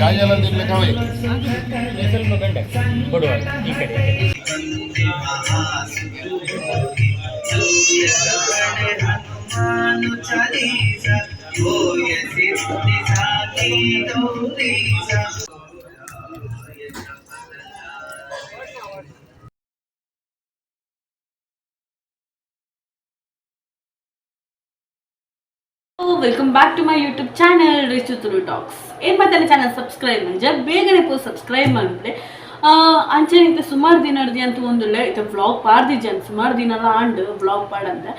ಗಾಯನ ತಿನ್ಲಿಕ್ಕೆ ಹೋಯ್ ಸ್ವಲ್ಪ ಗಂಡ ಕೊಡುವ ಈ ಕಡೆ welcome back to my YouTube channel rich Tulu talks ಏನು ಮತ್ತೆ ಚಾನಲ್ ಸಬ್ಸ್ಕ್ರೈಬ್ ಮಂಜೆ ಬೇಗನೆ ಪೋ ಸಬ್ಸ್ಕ್ರೈಬ್ ಮಾಡ್ಬಿಟ್ಟೆ ಅಂಚೆ ಇಂತ ಸುಮಾರು ದಿನದ ಅಂತ ಒಂದುಳ್ಳೆ ಇದು ವ್ಲಾಗ್ ಪಾಡ್ದಿಜ್ಜೆ ಅಂತ ಸುಮಾರು ದಿನ ಆಂಡ್ ವ್ಲಾಗ್ ಪಾಡಂತೆ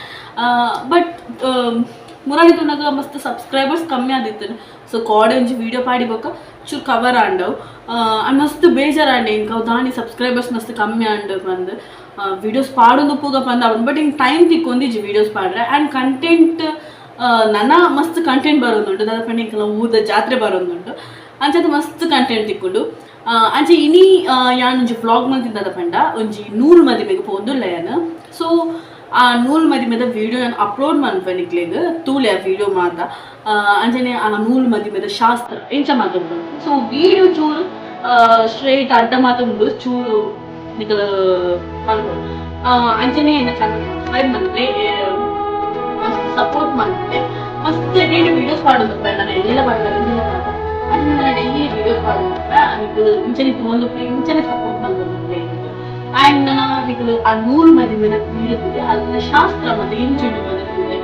ಬಟ್ ಮುರಾಡಿ ತುನಗ ಮಸ್ತ್ ಸಬ್ಸ್ಕ್ರೈಬರ್ಸ್ ಕಮ್ಮಿ ಆದಿತ್ತು ಸೊ ಕಾಡೆ ಒಂಜಿ ವೀಡಿಯೋ ಪಾಡಿಬೋಕ ಚೂರು ಕವರ್ ಆಂಡವು ಮಸ್ತ್ ಬೇಜಾರಾಂಡೆ ಇಂಕ ಅವು ದಾನಿ ಸಬ್ಸ್ಕ್ರೈಬರ್ಸ್ ಮಸ್ತ್ ಕಮ್ಮಿ ಆಂಡ್ ಬಂದು ವೀಡಿಯೋಸ್ ಪಾಡೋದು ಪೂಗ ಬಂದ ಅವನು ಬಟ್ ಹಿಂಗೆ ಟೈಮ್ ತಿಕ್ಕೊಂದಿಜ್ಜಿ ವೀಡಿಯೋಸ್ ಪಾಡ್ರೆ ಆ್ಯಂಡ್ ಕಂಟೆಂಟ್ ನನ್ನ ಮಸ್ತ್ ಕಂಟೆಂಟ್ ಬರೋದುಂಟು ದಾದ ಪಂಡಿಗೆಲ್ಲ ಊದ ಜಾತ್ರೆ ಬರೋದುಂಟು ಅಂಚೆ ಮಸ್ತ್ ಕಂಟೆಂಟ್ ತಿಕ್ಕೊಂಡು ಅಂಚೆ ಇನಿ ಯಾನ್ ಒಂಜಿ ವ್ಲಾಗ್ ಮಂತಿದ್ದ ಪಂಡ ಒಂಜಿ 100 ಮದಿಮೆಗೆ ಪೋಂದುಲ್ಲ ಯಾನು ಸೊ ಆ 100 ಮದಿಮೆದ ವೀಡಿಯೋ ನಾನು ಅಪ್ಲೋಡ್ ಮಾಡ್ಪನಿಕ್ಲೆಗ್ ತೂಲೆ ಆ ವೀಡಿಯೋ ಮಾತ ಅಂಚನೆ ಆ 100 ಮದಿಮೆದ ಶಾಸ್ತ್ರ ಎಂಚ ಮಾತಾಡೋದು ಸೊ ವೀಡಿಯೋ ಚೂರು ಸ್ಟ್ರೇಟ್ ಅಡ್ಡ ಮಾತಾಡೋದು ಚೂರು ನಿಕಲ ಮಾಡ್ಬೋದು ಅಂಚನೆ ಚಾನಲ್ ಮಾಡಿದ್ರೆ ಸಪೋರ್ಟ್ ಮಾಡ್ತೆ ಮಸ್ತ್ ಡೈಲಿ ವೀಡಿಯೋಸ್ ಮಾಡೋದು ನಾನು ಎಲ್ಲ ಮಾಡ್ತಾರೆ ಅದನ್ನ ಡೈಲಿ ವೀಡಿಯೋಸ್ ಮಾಡೋದು ಅದು ಇಂಚನೆ ಒಂದು ಇಂಚನೆ ಸಪೋರ್ಟ್ ಮಾಡೋದು ಆ್ಯಂಡ್ ನನಗೆ ಆ 100 ಮದಿಮೆನ ವೀಡಿಯೋದಿದೆ ಅದನ್ನ ಶಾಸ್ತ್ರ ಮತ್ತೆ ಇಂಚುಂಡು ಬರುತ್ತೆ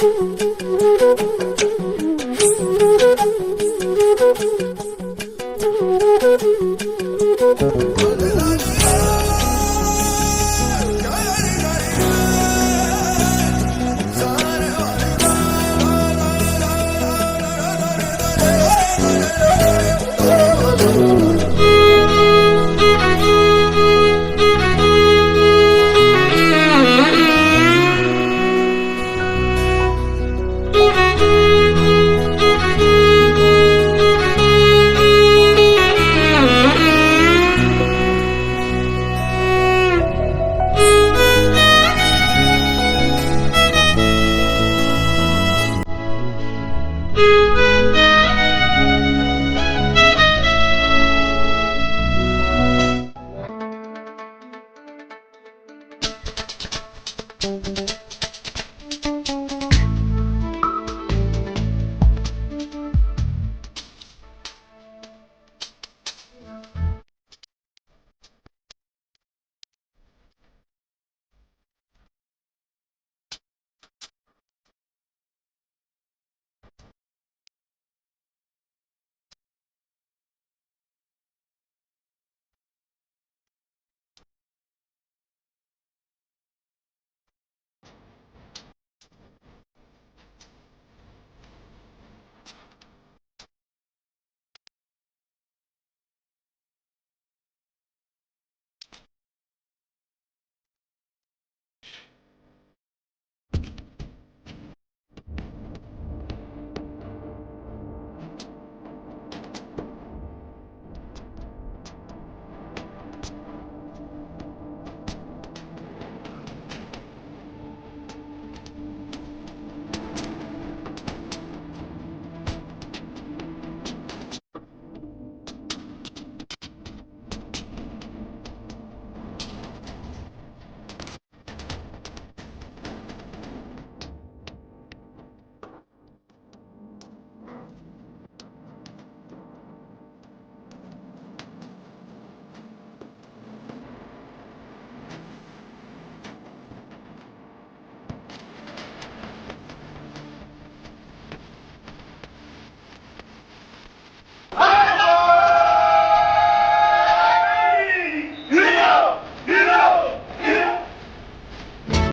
Thank you.